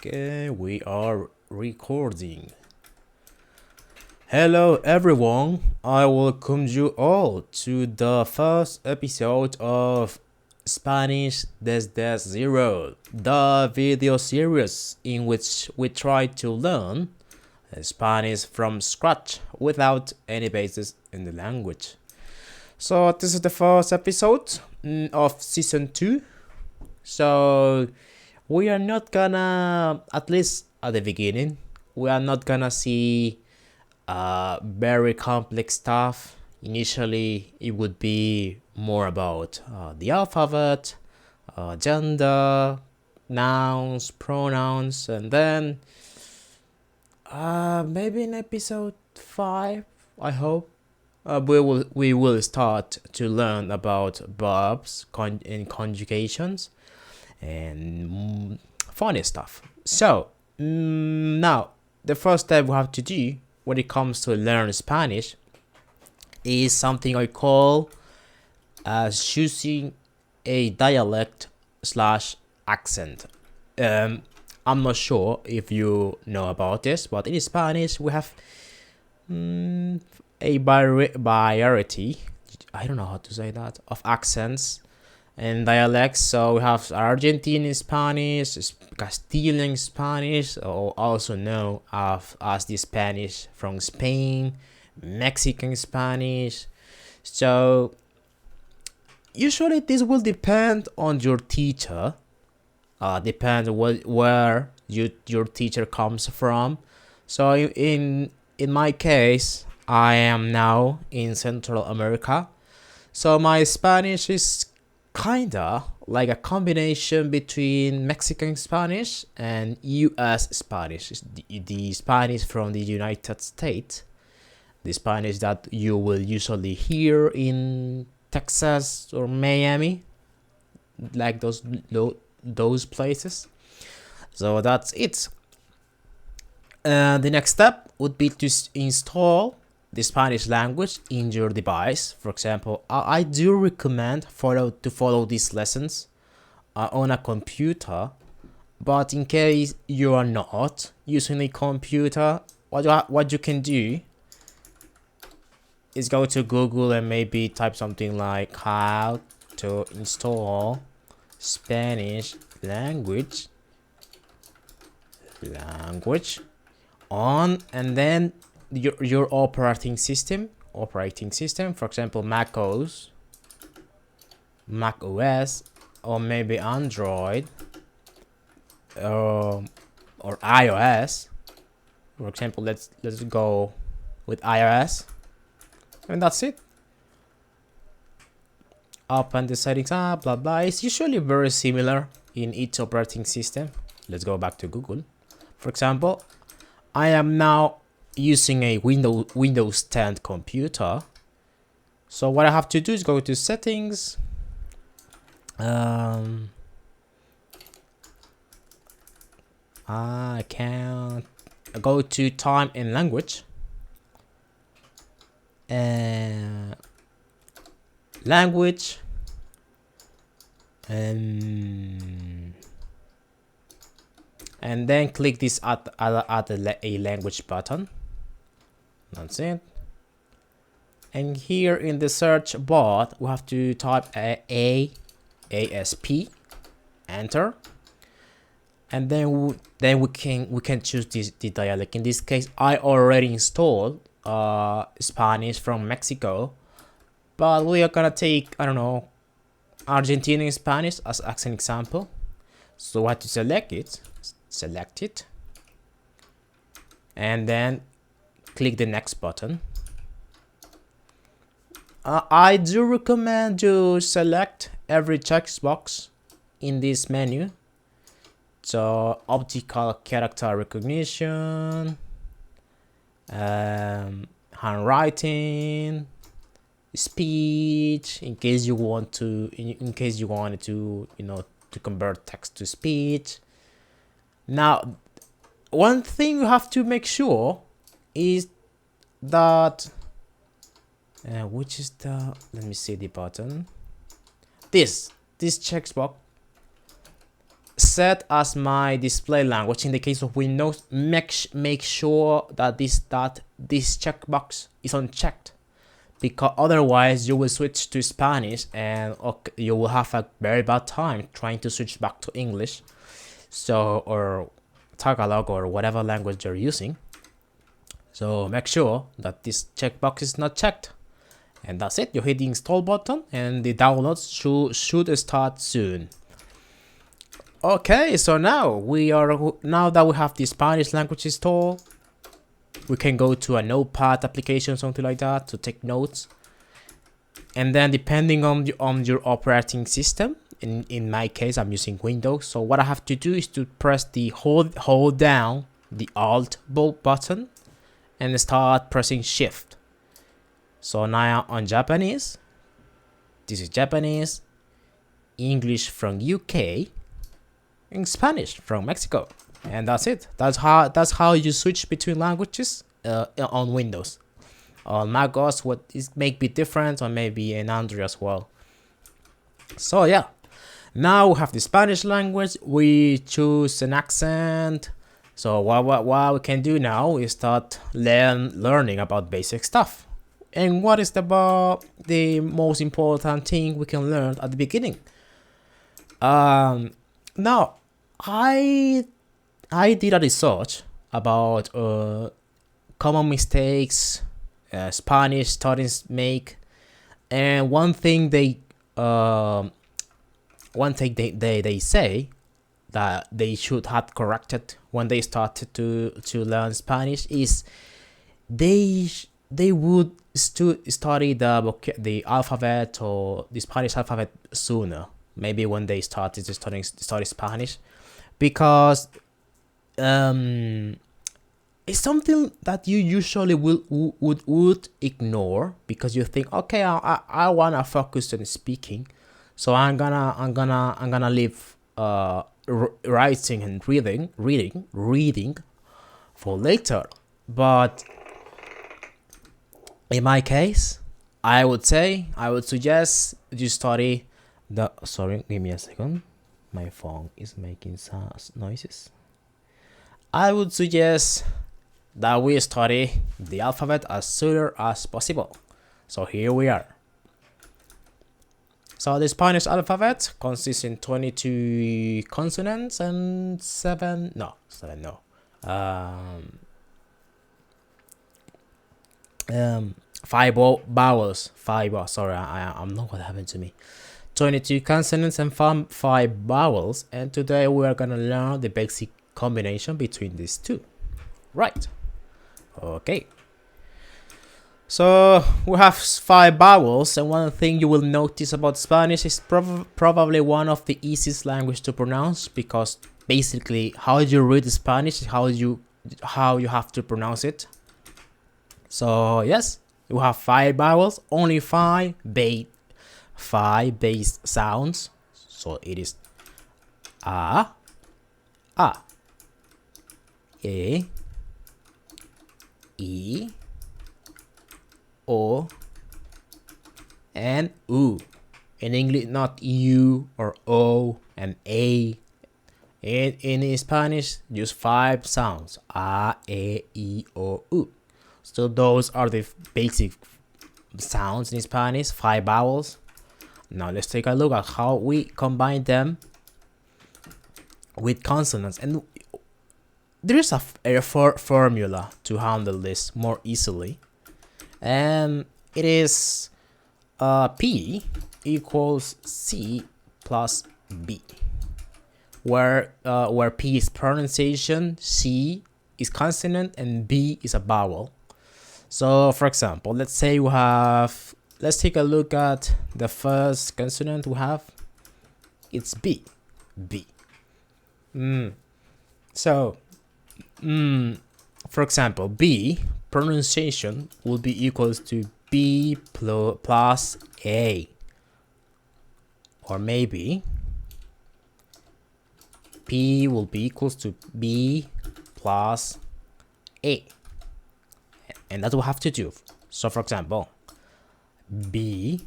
Okay, we are recording. Hello everyone, I welcome you all to the first episode of Spanish desde zero, the video series in which we try to learn Spanish from scratch without any basis in the language. So this is the first episode of season 2. So we are not gonna, at least at the beginning, we are not gonna see very complex stuff. Initially, it would be more about the alphabet, gender, nouns, pronouns, and then maybe in episode 5, I hope, we will start to learn about verbs and conjugations and funny stuff. So now the first step we have to do when it comes to learn Spanish is something I call choosing a dialect slash accent. I'm not sure if you know about this, but in Spanish we have a variety, I don't know how to say that, of accents and dialects. So we have Argentine Spanish, Castilian Spanish, or also known as the Spanish from Spain, Mexican Spanish. So usually this will depend on your teacher. Depends where your teacher comes from. So in my case, I am now in Central America. So my Spanish is kinda like a combination between Mexican Spanish and US Spanish. The Spanish from the United States, the Spanish that you will usually hear in Texas or Miami, like those places. So that's it. The next step would be to install the Spanish language in your device. For example, I do recommend to follow these lessons on a computer, but in case you are not using a computer, what you can do is go to Google and maybe type something like how to install Spanish language on, and then your operating system, for example Mac OS, or maybe Android, or iOS. For example, let's go with iOS, and that's it. Open the settings, blah blah. It's usually very similar in each operating system. Let's go back to Google. For example, I am now using a Windows 10 computer. So what I have to do is go to settings, I can go to time and language, and then click this add a language button. That's it. And here in the search bar, we have to type ASP, enter, and then we can choose the dialect. In this case, I already installed Spanish from Mexico, but we are gonna take, I don't know, Argentinian Spanish as an example. So I have to select it, and then click the next button. I do recommend you select every checkbox in this menu. So optical character recognition, handwriting, speech, in case you wanted to, to convert text to speech. Now, one thing you have to make sure is that which is the, let me see the button, this checkbox set as my display language in the case of Windows, make sure that this checkbox is unchecked, because otherwise you will switch to Spanish and you will have a very bad time trying to switch back to English, or Tagalog or whatever language you're using. So make sure that this checkbox is not checked, and that's it. You hit the install button and the downloads should start soon. Okay, so now that we have the Spanish language installed, we can go to a notepad application, something like that, to take notes. And then depending on your operating system, in my case I'm using Windows, so what I have to do is to press the hold down the Alt button and start pressing Shift. So now on Japanese, this is Japanese, English from UK, and Spanish from Mexico, and that's it. That's how you switch between languages on Windows. On Mac OS, what is may be different, or maybe in Android as well. So yeah, now we have the Spanish language. We choose an accent. So what we can do now is start learning about basic stuff. And what is the most important thing we can learn at the beginning? Now, I did a research about common mistakes Spanish students make, and one thing they say that they should have corrected when they started to learn Spanish is they would study the alphabet or the Spanish alphabet sooner, maybe when they started to study Spanish, because it's something that you usually would ignore, because you think, okay, I wanna focus on speaking, so I'm gonna leave writing and reading for later. But in my case, I would suggest you study sorry, give me a second. My phone is making noises. I would suggest that we study the alphabet as soon as possible. So here we are. So the Spanish alphabet consists in 22 consonants and 5 vowels. Sorry, I'm not what happened to me. 22 consonants and 5 vowels, and today we are gonna learn the basic combination between these two. Right. Okay. So we have 5 vowels, and one thing you will notice about Spanish is probably one of the easiest language to pronounce, because basically how you read Spanish is how you have to pronounce it. So yes, you have 5 vowels, only 5 base sounds. So it is a, e, o, and u. In English, not u or o and a. In Spanish, use 5 sounds: a, e, o, u. So those are the basic sounds in Spanish, 5 vowels. Now let's take a look at how we combine them with consonants, and there is a formula to handle this more easily, and it is P equals C plus B, where P is pronunciation, C is consonant, and B is a vowel. So for example, let's take a look at the first consonant we have. It's B. So for example, B pronunciation will be equals to B plus A, or maybe P will be equals to B plus A, and that's what we have to do. So for example, B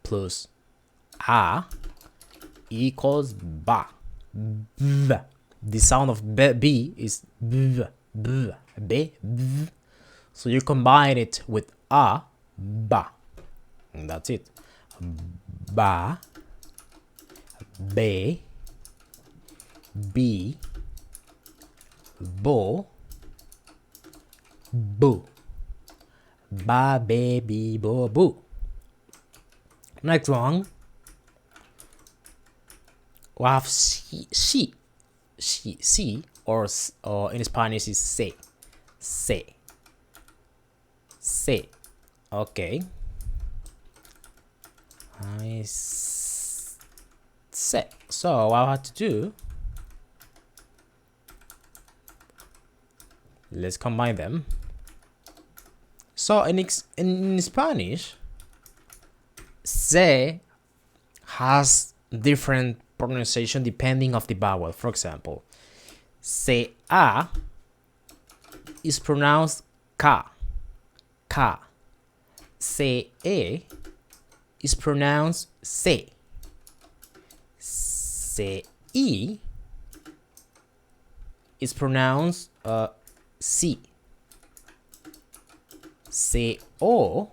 plus A equals ba. B. The sound of b is b, b, b, b. So you combine it with a, ba. And that's it. Ba, be, b, bo, boo. Ba, be, bi, bo, boo. Next one. We have she, or in Spanish is se. Okay. I say. So what I have to do, let's combine them. So in Spanish, se has different pronunciation depending of the vowel. For example, se a is pronounced ka. Se e is pronounced se. Se i is pronounced si. Se o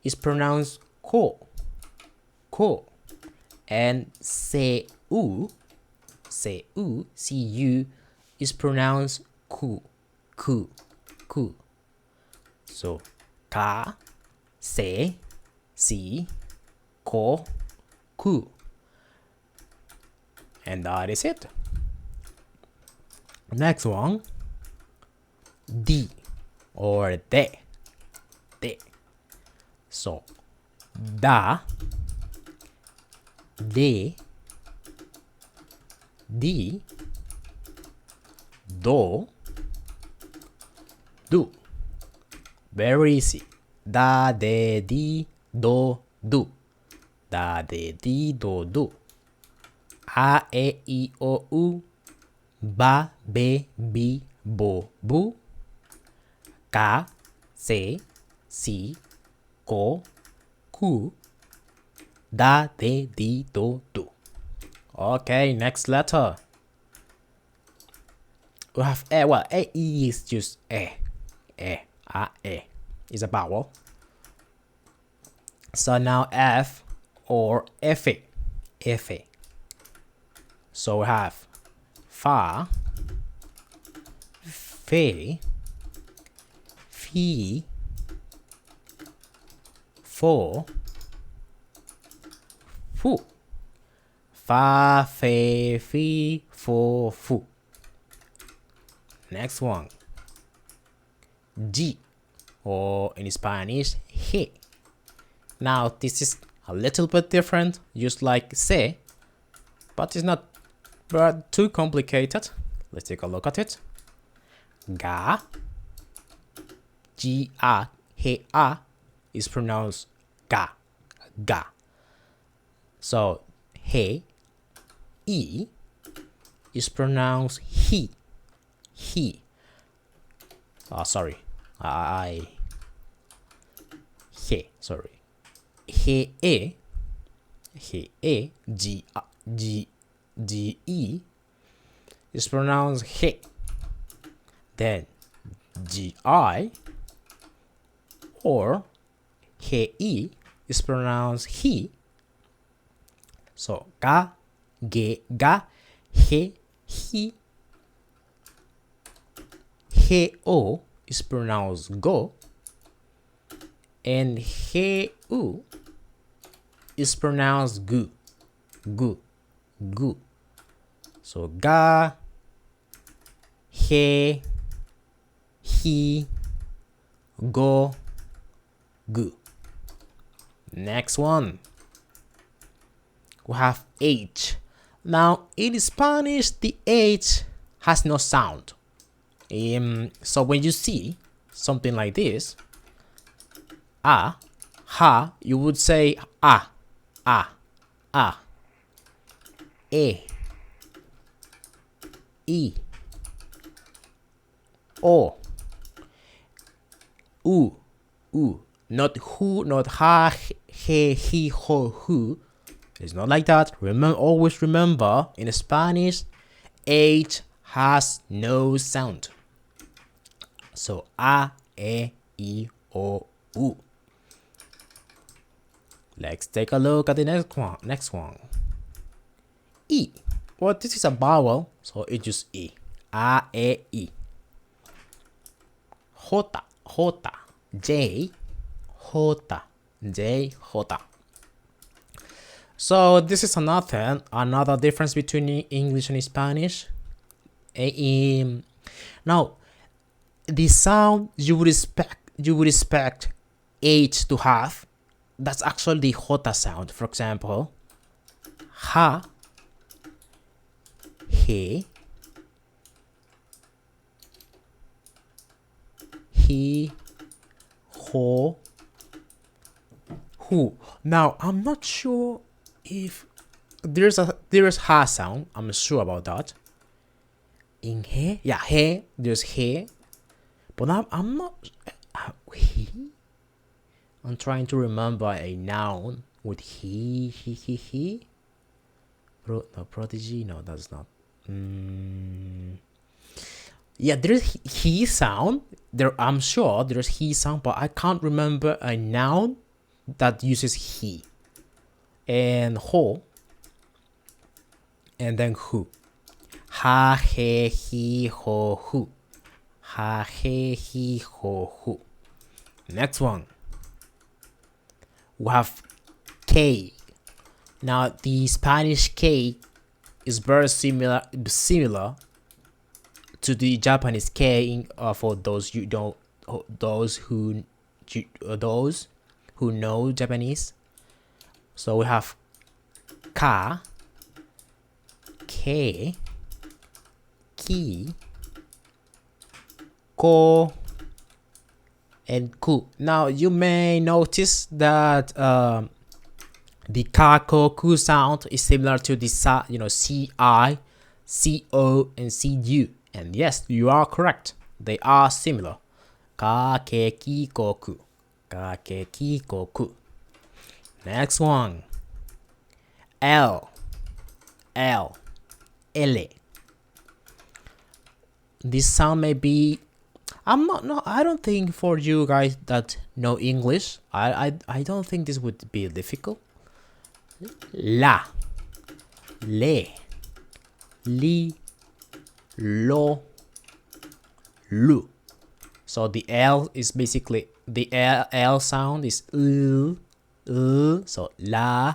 is pronounced ko. And se u is pronounced ku. So ka, se, si, ko, ku. And that is it. Next one, di or de. So da, de, di, do, do. Very easy. Da, de, di, do, do. Da, de, di, do, do. A, e, I, o, u. Ba, be, bi, bo, bu. Ka, se, si, ko, ku. Da, de, di, do, do. Okay, next letter. We have e. Well, e is just e. E is a vowel. So now f or f. So we have fa, fe, fi, fo, fu. Fa, fe, fi, fo, fu. Next one. G, or in Spanish, he. Now this is a little bit different, just like se, but it's not too complicated. Let's take a look at it. Ga, G-A, he, a is pronounced ga. So he, e is pronounced he. Sorry. He, e, G-E is pronounced he. Then G-I or he is pronounced he. So ga, ge, ga, he, o is pronounced go, and he u is pronounced gu. So ga, he, go, gu. Next one, we have H. Now in Spanish, the H has no sound. So when you see something like this, ha, you would say a, e, I, o, u, not who, not ha, he, ho, who, It's not like that. Always remember, in Spanish, H has no sound. So A, E, I, O, U. Let's take a look at the next one. E. Well, this is a vowel, so it's just E. A, E, I. J, J, J, J, J. So this is another difference between English and Spanish. Now, the sound you would expect H to have, that's actually the J sound. For example, ha, he, ho, who. Now I'm not sure if there's ha sound. I'm not sure about that. In he, yeah, he, there's he, but I'm not. He. I'm trying to remember a noun with he. No, prodigy. No, that's not. Yeah, there's he sound. There, I'm sure there's he sound, but I can't remember a noun that uses he. And ho. And then who. Ha, he, ho, who. Ha, he, ho, who. Next one. We have K. Now the Spanish K is very similar to the Japanese K. For those who know Japanese. So we have ka, ke, ki, ko, and ku. Now you may notice that the ka, ko, ku sound is similar to the ci, co, and cu. And yes, you are correct. They are similar. Ka, ke, ki, ko, ku. Ka, ke, ki, ko, ku. Next one. L. L. L. This sound may be. I don't think for you guys that know English, I don't think this would be difficult. La. Le. Li. Lo. Lu. So the L is basically the L sound is so la,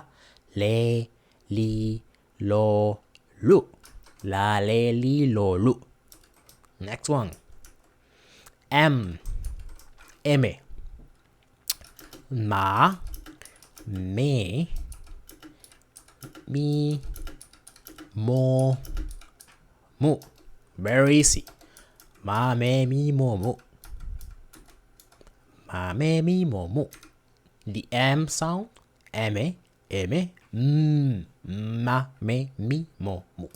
le, li, lo, lu. La, le, li, lo, lu. Next one. M. M. Ma. Me. Mi. Mo. Mu. Very easy. Ma, me, mi, mo, mu. Ma, me, mi, mo, mu. The M sound. M. M. Ma, me, mi, mo, mu.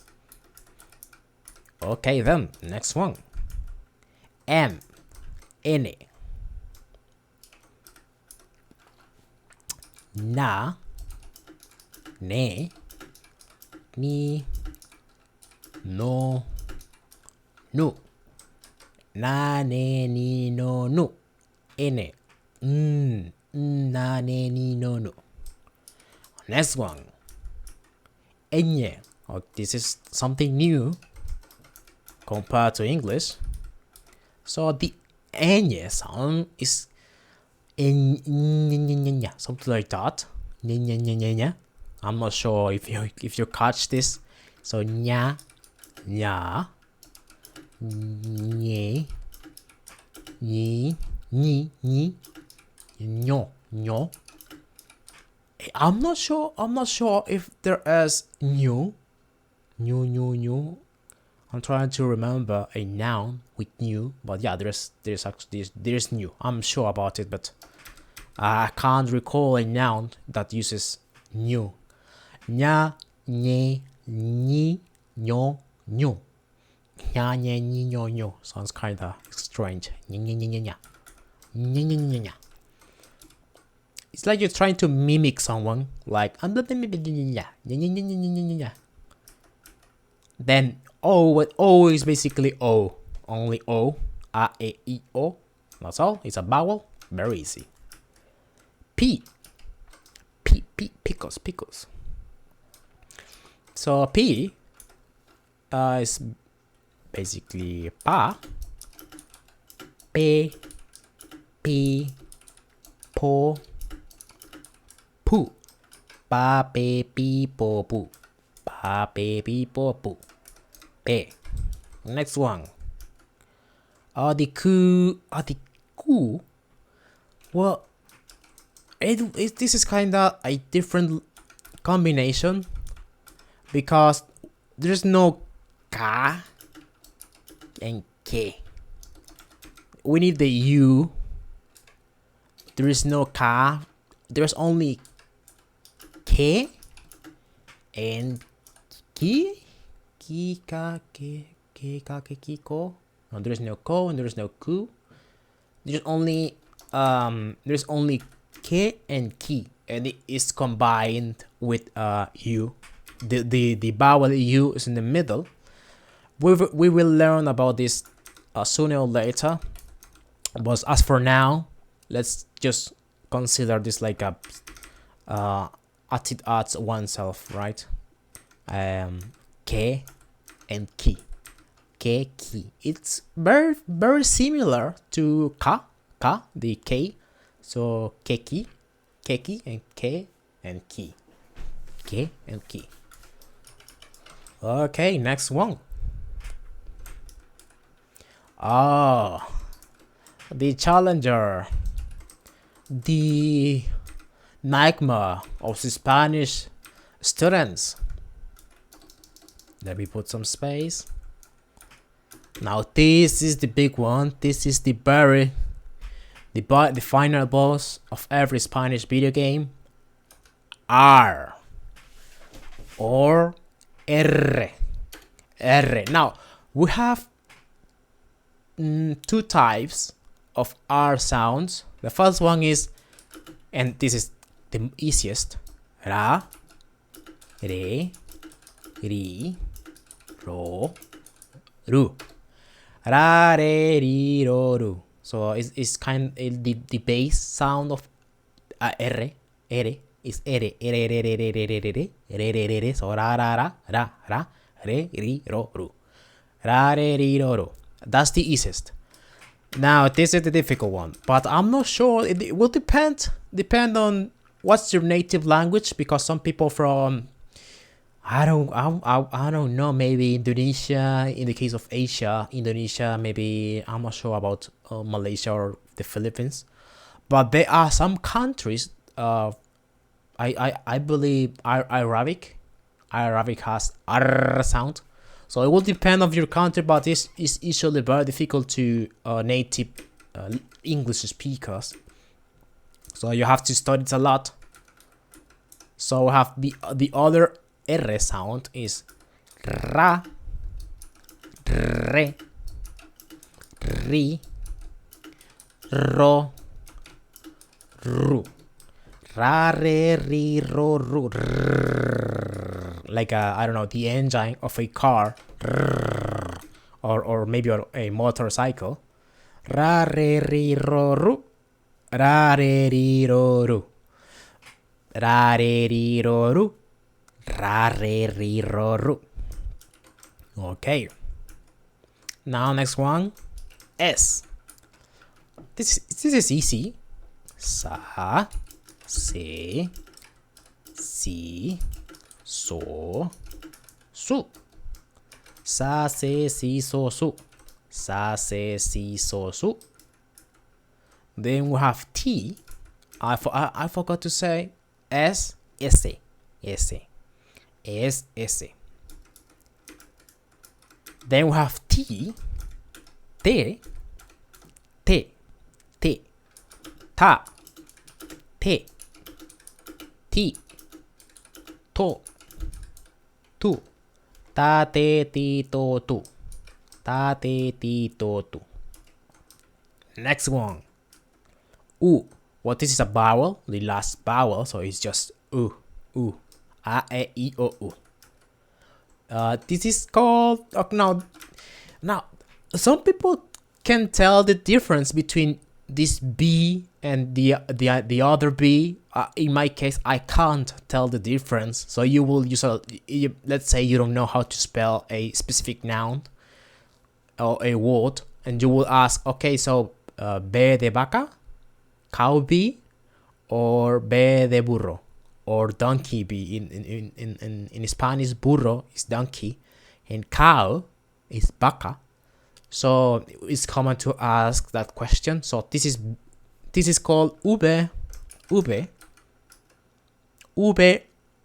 Okay then, next one. M. N. Na. Ne. Ni. No. Nu. Na, ne, ni, no, nu. N. Na, ne, ni, no, nu. Next one. Enye. Oh, this is something new compared to English. So the enye sound is something like that. I'm not sure if you catch this. So nya, nya, nye, ni, nyo, nyo. I'm not sure if there is new. I'm trying to remember a noun with new, but yeah, there's new. I'm sure about it, but I can't recall a noun that uses new. Nya, nye, ni, nyo, nyo. Nya, nye, ni, nyo, nyo. Sounds kinda strange. Nya. it's like you're trying to mimic someone, like then O is basically O, only O, A, E, I, O. That's all. It's a vowel. Very easy. P, pickles. So P is basically pa, pe, pi, po, pu, pa, pe, pi, po, pu, pa, pe, pi, po, pu, pe. Next one. The ku. Well, this is kinda a different combination because there's no ka and ke. We need the u. There is no ka. There's only ke and ki. Ki ka ke ka ke ki ko. No, there's no ko and there's no ku. There's only ke and ki, and it is combined with u. The vowel u is in the middle. We will learn about this sooner or later, but as for now, let's just consider this like a at it at oneself, right? Ke and ki. Ke, ki. It's very similar to ka, the K. So keki, and ke and ki. Ke and ki. Okay, next one. The challenger, the nightmare of the Spanish students. Let me put some space. Now this is the big one. This is the final boss of every Spanish video game. R or R. Now we have two types of R sounds. The first one is, and this is the easiest, ra, re, ri, ro, ru. Ra, re, ri, ro, ru. So it's kind of the bass sound of R. Is re. So ra, re, ri, ro, ru. Ra, re, ri, ro, ru. That's the easiest. Now this is the difficult one, but I'm not sure. It will depend on what's your native language, because some people from I don't know, maybe Indonesia. In the case of Asia, Indonesia, maybe I'm not sure about Malaysia or the Philippines, but there are some countries. I believe Arabic has R sound, so it will depend on your country, but this is usually very difficult to native English speakers. So you have to study it a lot. So we have the other R sound is ra, re, ri, ro, ru. Ra, re, ri, ro, ru. Like I don't know, the engine of a car, or maybe a motorcycle. Ra, re, ri, ro, ru. Ra, re, ri, ro, ru. Ra, re, ri, ro, ru. Ra, re, ri, ro, ru. Okay. Now next one, S. This is easy. Sa, se, si, so, su. Sa, se, si, so, su. Sa, se, si, so, su. Then we have T. I forgot to say S, S, S. S, S. Then we have T, T, T, T, ta, T, T, to, tu, ta, te, ti, to, tu, ta, te, ti, to, tu. Next one, U. Well, this is a vowel, the last vowel, so it's just u, u, a, e, I, o, u. This is called now. Some people can tell the difference between this B and the other B. In my case, I can't tell the difference. So you will use let's say you don't know how to spell a specific noun or a word, and you will ask, okay, so B de vaca, cow B, or B de burro, or donkey B. In Spanish, burro is donkey, and cow is vaca. So it's common to ask that question. So this is called V,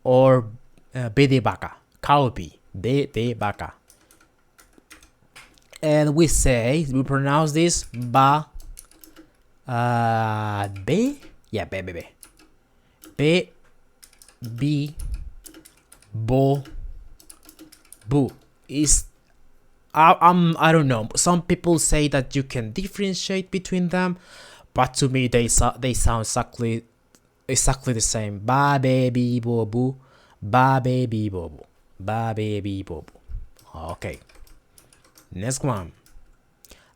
or B de vaca, cow B, B de vaca. And we pronounce this ba, B, yeah, B, B, bo, bu. Is I don't know. Some people say that you can differentiate between them, but to me they sound exactly the same. Ba baby bo bu, ba baby bo bu, ba baby bo bu. Okay. Next one.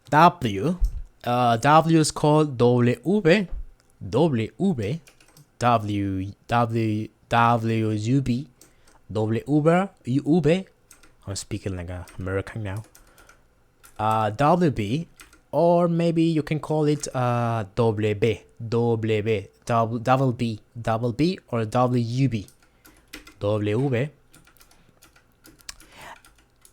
W. W is called W, W, W, W, W, U, B, W, U, B. I'm speaking like an American now. WB, or maybe you can call it WB, WB, double B, or WB, WB.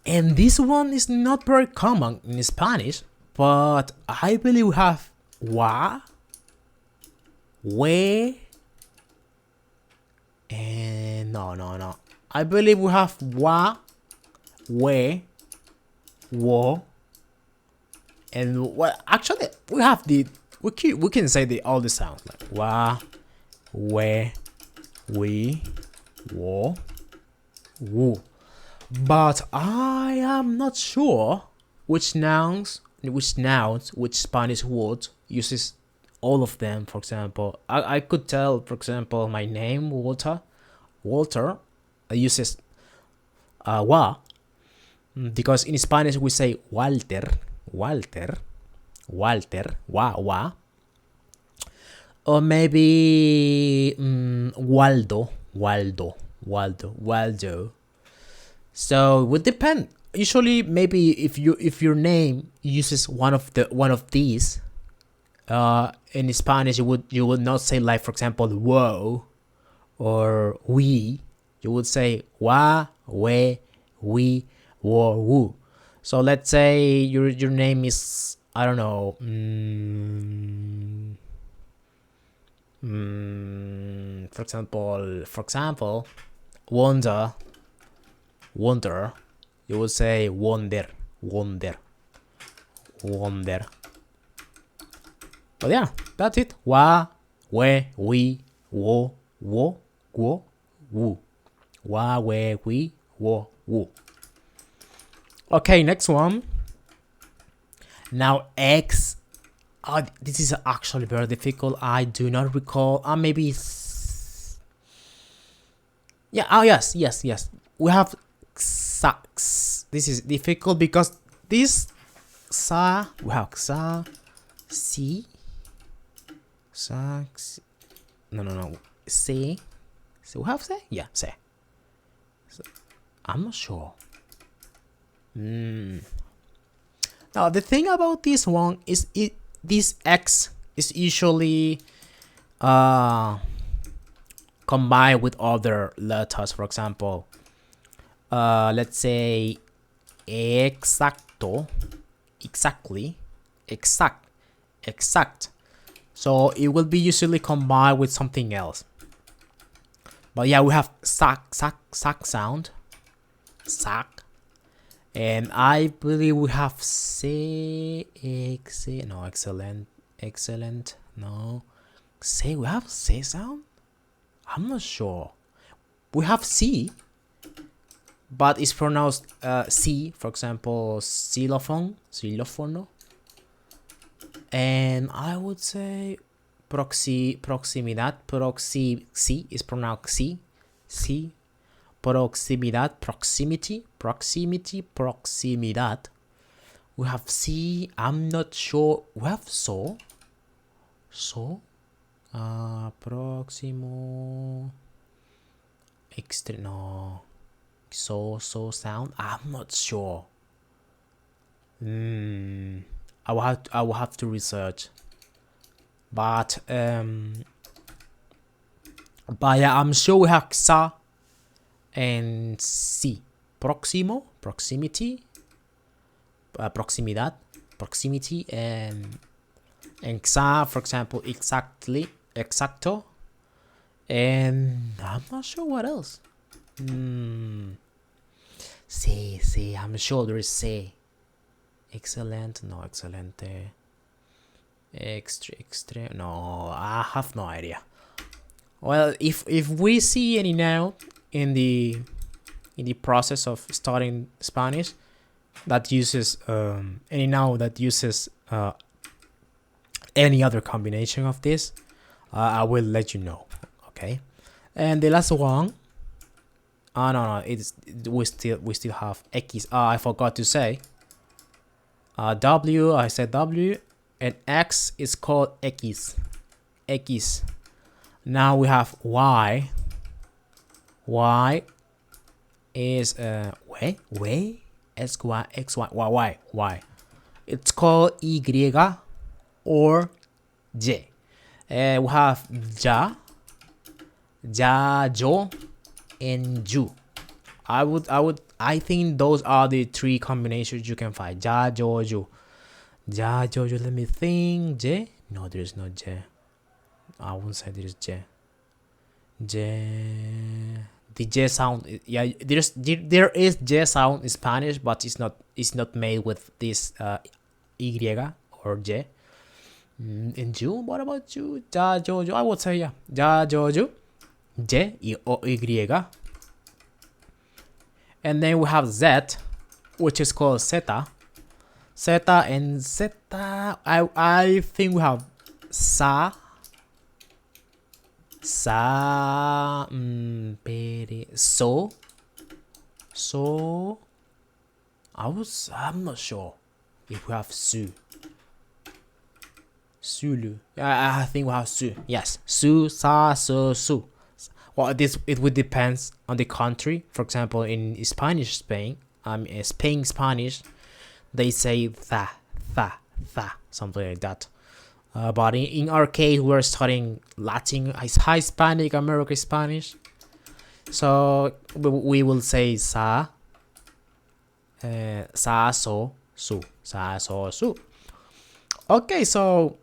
And this one is not very common in Spanish, but I believe we have wa, we, and no. I believe we have wa, we, wo, and well, actually we have we can say all the sounds like wa, we, wo, woo. But I am not sure which Spanish word uses all of them. For example, I could tell, for example, my name Walter uses wa, because in Spanish we say Walter, wa, or maybe Waldo. So it would depend. Usually, maybe if your name uses one of these, in Spanish you would not say, like, for example, whoa or we. You would say wa, we, wo, woo. So let's say your name is, I don't know, for example, wonder, you would say wonder. But yeah, that's it. Wa, we, wo, woo. Wa, we, wo, woo. Okay, next one. Now X. This is actually very difficult. I do not recall. Maybe. Yeah. Oh yes. We have sax. This is difficult because this sa. We have sa, si, sax. No. Se. So we have se. Yeah, se. So, I'm not sure. Now the thing about this one is this X is usually combined with other letters. For example, let's say exacto, exactly, exact. So it will be usually combined with something else. But yeah, we have sac sound, sac. And I believe we have excellent. No, say we have say sound. I'm not sure. We have C, but it's pronounced C. For example, xylophone. And I would say proximidad, sí is pronounced sí, proximidad, proximidad. We have sí, I'm not sure. We have so, próximo, no, so sound. I'm not sure. I will have to research. But yeah, I'm sure we have sa and si. Próximo, proximity, proximidad, proximity, and xa, for example, exactly, exacto, and I'm not sure what else. Sí, I'm sure there is say. Excellent, no, excelente. Extra, no, I have no idea. Well, if we see any noun in the process of studying Spanish that uses any noun that uses any other combination of this, I will let you know. Okay, and the last one. No, we still have X. I forgot to say. W, I said W, and X is called X. X. Now we have Y. Y is way X Y X Y Y Y. It's called Y or J. We have ja, yo, and you. I think those are the three combinations you can find. Ja, yo, you. Ja, yo, you. Let me think. J? No, there's no J. I won't say there's J. J. The J sound. Yeah, there is J sound in Spanish, but it's not made with this Y or J. And you? What about you? Ja, yo, you. I would say yeah. Ja, yo, you. J or Y. And then we have Z, which is called Zeta. Zeta and Zeta. I think we have Sa. So. I'm not sure if we have Su. Sulu. I think we have Su. Yes. Su, Sa, So, Su. Well, it would depends on the country. For example, in Spanish, Spain Spanish, they say tha, something like that. But in our case, we're studying Latin, Hispanic American Spanish. So we will say sa, so, su, sa, so, su. Okay, so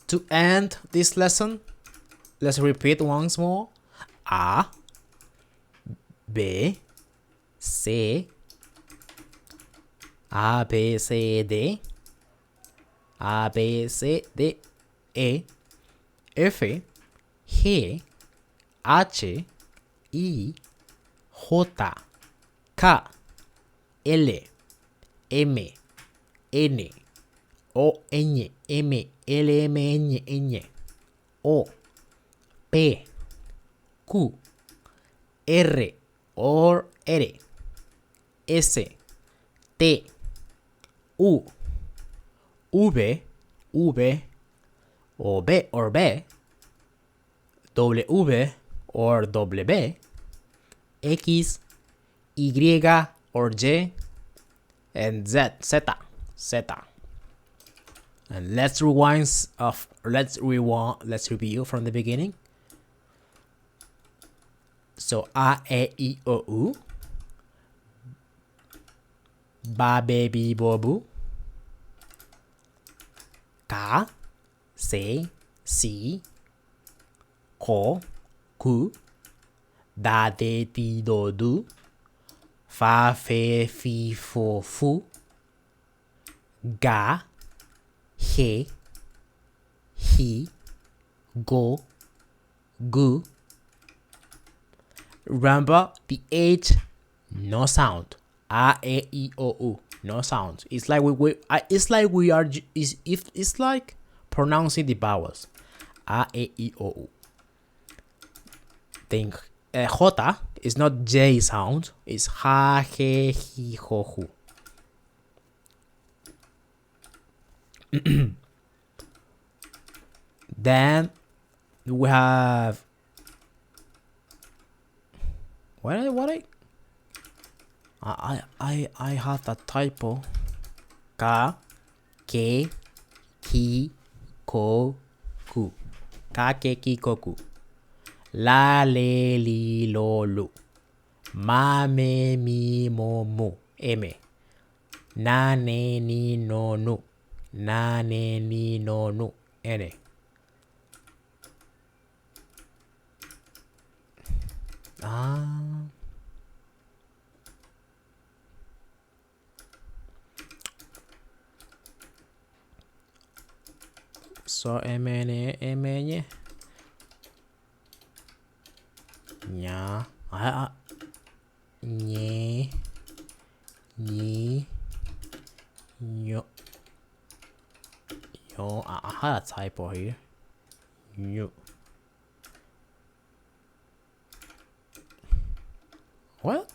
to end this lesson, let's repeat once more. A, B, C, A, B, C, D, A, B, C, D, E, F, G, H, I, J, K, L, M, N, O, N, M, L, M, N, O, P, Q, R or R, S, T, U, V or B, W or W, X, Y or J, and Z. And let's review from the beginning. So A, E, I, O, U. Ba, be, bi, bo, bu. Ka, se, si. Ko, ku. Da, de, di, do, du. Fa, fe, fi, fo, fu. Ga, he, he. Go, gu. Remember the H, no sound. A, E, I, O, U, no sound. It's like we are. It's like pronouncing the vowels. A, E, I, O, U. Think J is not J sound, it's ha, he, hi, ho, hu. Then we have I have that typo. Ka, ke, ki, ko, ku. Ka, ke, ki, ko, ku. La, le, li, lo, lu. Ma, me, mi, mo, mu. Eme. Na, ne, ni, no, nu. Na, ne, ni, no, nu. Ene. So emene emenye nya nye ni yo I had a typo here. Yo. What?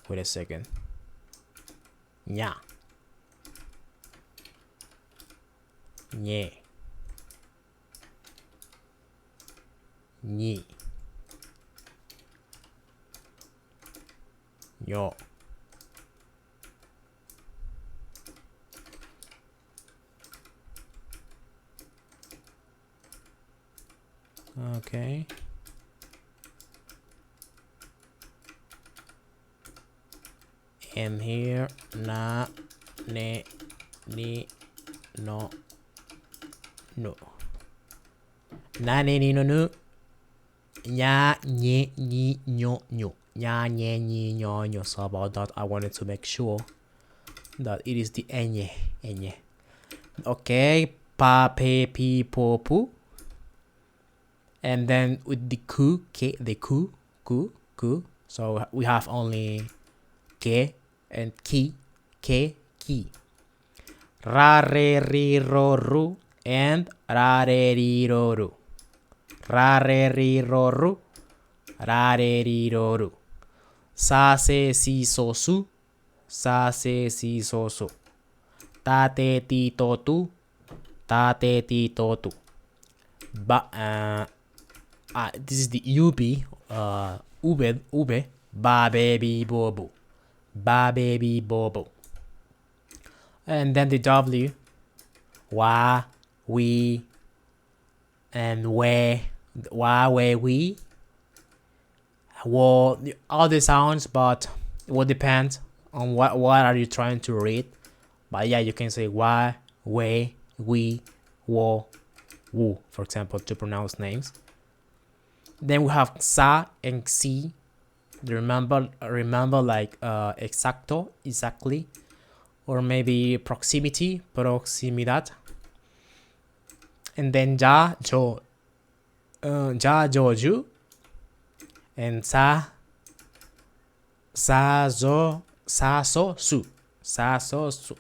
Wait a second. Nya. Nye. Ni. Yo. Okay. And here na, ne, ni, no, no. Na, ne, ni, no, no. Nya, nye, ni, nyo, nyo. Nya, nye, ni, nyo, nyo. So about that, I wanted to make sure that it is the enye, enye. Okay. Pa, pe, pi, po, pu. And then with the ku, ke, the ku, ku, ku. So we have only ke and ki, ke, ki. Ra, re, ri, ro, ru. And ra, re, ri, ro, ru. Ra, re, ri, ro, ru. Ra, re, ri, ro, ru. Sa, se, si, so, su. Sa, se, si, so, su. Ta, te, ti, to, tu. Ta, te, ti, to, tu. This is the ub. Ube. Ba, baby, bobo. Ba, baby, bobo. And then the w. Wa, we, and we. Wa, we. Well, all the sounds, but it will depend on what are you trying to read. But yeah, you can say wa, we, wo, wu, for example, to pronounce names. Then we have sa and si. Remember like exacto, exactly, or maybe proximity, proximidad. And then ja, jo, ju. And sa, so, su. Sa, so, su.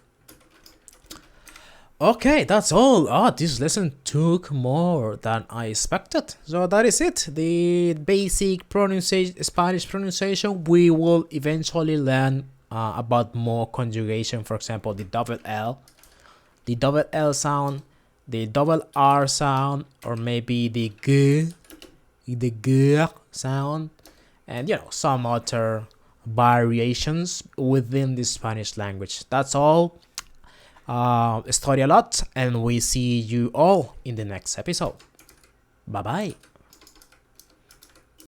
Okay, that's all. This lesson took more than I expected. So that is it. The basic Spanish pronunciation. We will eventually learn about more conjugation. For example, the double L sound, the double R sound, or maybe the G sound, and some other variations within the Spanish language. That's all. Study a lot, and we see you all in the next episode. Bye bye.